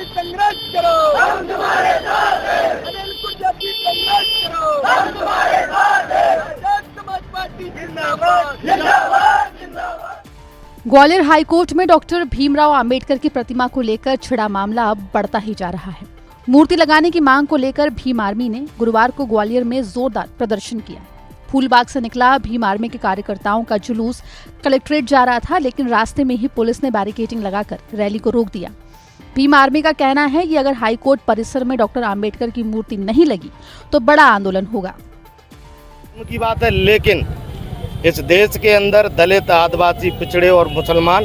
संघर्ष करो, हम तुम्हारे साथ हैं। अनिल कुचल संघर्ष करो, हम तुम्हारे साथ हैं। आजाद समाज पार्टी जिंदाबाद, जिंदाबाद, जिंदाबाद। ग्वालियर हाईकोर्ट में डॉक्टर भीमराव अंबेडकर की प्रतिमा को लेकर छिड़ा मामला अब बढ़ता ही जा रहा है। मूर्ति लगाने की मांग को लेकर भीम आर्मी ने गुरुवार को ग्वालियर में जोरदार प्रदर्शन किया। फूलबाग से निकला भीम आर्मी के कार्यकर्ताओं का जुलूस कलेक्ट्रेट जा रहा था, लेकिन रास्ते में ही पुलिस ने बैरिकेडिंग लगाकर रैली को रोक दिया। भीम आर्मी का कहना है कि अगर हाईकोर्ट परिसर में डॉक्टर अंबेडकर की मूर्ति नहीं लगी तो बड़ा आंदोलन होगा। उनकी बात है, लेकिन इस देश के अंदर दलित, आदिवासी, पिछड़े और मुसलमान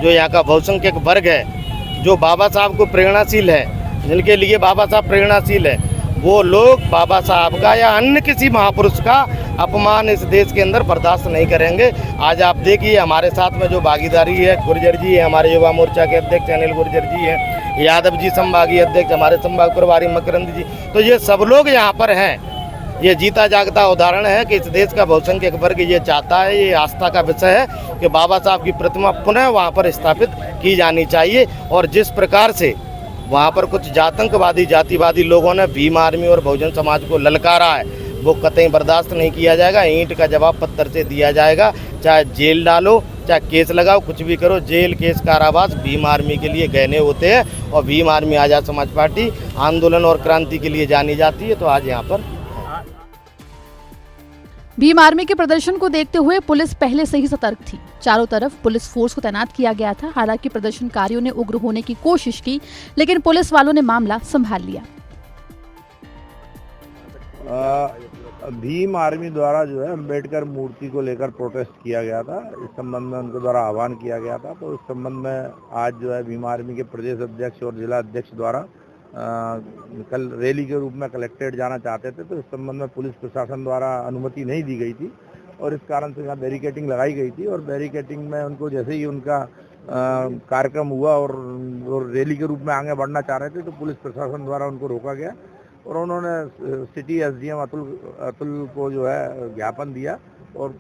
जो यहाँ का बहुसंख्यक वर्ग है, जो बाबा साहब को प्रेरणाशील है, जिनके लिए बाबा साहब प्रेरणाशील है, वो लोग बाबा साहब का या अन्य किसी महापुरुष का अपमान इस देश के अंदर बर्दाश्त नहीं करेंगे। आज आप देखिए हमारे साथ में जो भागीदारी है, गुर्जर जी है, हमारे युवा मोर्चा के अध्यक्ष अनिल गुर्जर जी हैं, यादव जी संभागीय अध्यक्ष, हमारे संभाग प्रभारी मकरंद जी, तो ये सब लोग यहाँ पर हैं। ये जीता जागता उदाहरण है कि इस देश का बहुसंख्यक वर्ग ये चाहता है, ये आस्था का विषय है कि बाबा साहब की प्रतिमा पुनः वहाँ पर स्थापित की जानी चाहिए। और जिस प्रकार से वहाँ पर कुछ जातंकवादी, जातिवादी लोगों ने भीम आर्मी और बहुजन समाज को ललकारा है, वो कतई बर्दाश्त नहीं किया जाएगा। ईंट का जवाब पत्थर से दिया जाएगा। चाहे जेल डालो, चाहे केस लगाओ, कुछ भी करो, जेल, केस, कारावास भीम आर्मी के लिए गहने होते हैं। और भीम आर्मी आज़ाद समाज पार्टी आंदोलन और क्रांति के लिए जानी जाती है। तो आज यहाँ पर भीम आर्मी के प्रदर्शन को देखते हुए पुलिस पहले से ही सतर्क थी। चारों तरफ पुलिस फोर्स को तैनात किया गया था। हालांकि प्रदर्शनकारियों ने उग्र होने की कोशिश की, लेकिन पुलिस वालों ने मामला संभाल लिया। भीम आर्मी द्वारा जो है अम्बेडकर मूर्ति को लेकर प्रोटेस्ट किया गया था। इस संबंध में उनके द्वारा आह्वान किया गया था। तो इस संबंध में आज जो है भीम आर्मी के प्रदेश अध्यक्ष और जिला अध्यक्ष द्वारा कल रैली के रूप में कलेक्ट्रेट जाना चाहते थे। तो इस संबंध में पुलिस प्रशासन द्वारा अनुमति नहीं दी गई थी और इस कारण से यहाँ बैरिकेडिंग लगाई गई थी। और बैरिकेडिंग में उनको जैसे ही उनका कार्यक्रम हुआ और रैली के रूप में आगे बढ़ना चाह रहे थे, तो पुलिस प्रशासन द्वारा उनको रोका गया और उन्होंने सिटी एसडीएम अतुल को जो है ज्ञापन दिया और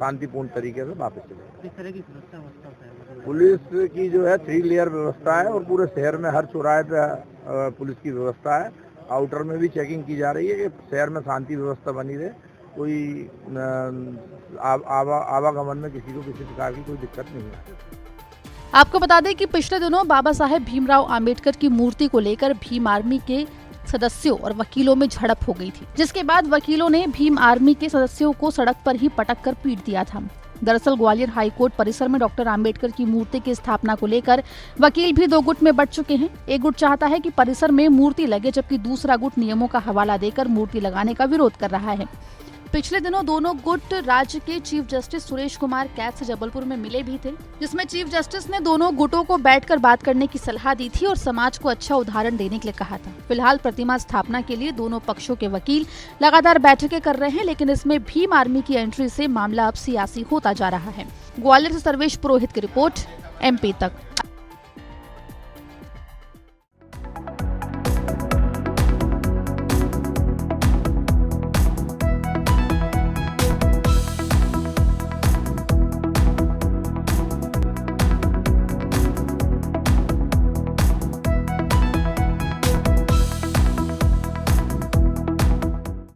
शांतिपूर्ण तरीके से वापस चले। किस तरह की सुरक्षा व्यवस्था है? पुलिस की जो है 3 लेयर व्यवस्था है और पूरे शहर में हर चौराहे पे पुलिस की व्यवस्था है। आउटर में भी चेकिंग की जा रही है कि शहर में शांति व्यवस्था बनी रहे, कोई आवागमन में किसी को किसी प्रकार की कोई दिक्कत नहीं है। आपको बता दें कि पिछले दिनों बाबा साहेब भीमराव अंबेडकर की मूर्ति को लेकर भीम आर्मी के सदस्यों और वकीलों में झड़प हो गई थी, जिसके बाद वकीलों ने भीम आर्मी के सदस्यों को सड़क पर ही पटक कर पीट दिया था। दरअसल ग्वालियर हाईकोर्ट परिसर में डॉक्टर अंबेडकर की मूर्ति की स्थापना को लेकर वकील भी 2 गुट में बंट चुके हैं। एक गुट चाहता है कि परिसर में मूर्ति लगे, जबकि दूसरा गुट नियमों का हवाला देकर मूर्ति लगाने का विरोध कर रहा है। पिछले दिनों दोनों गुट राज्य के चीफ जस्टिस सुरेश कुमार कैद से जबलपुर में मिले भी थे, जिसमें चीफ जस्टिस ने दोनों गुटों को बैठकर बात करने की सलाह दी थी और समाज को अच्छा उदाहरण देने के लिए कहा था। फिलहाल प्रतिमा स्थापना के लिए दोनों पक्षों के वकील लगातार बैठकें कर रहे हैं, लेकिन इसमें भीम आर्मी की एंट्री से मामला अब सियासी होता जा रहा है। ग्वालियर से सर्वेश पुरोहित की रिपोर्ट, MP तक।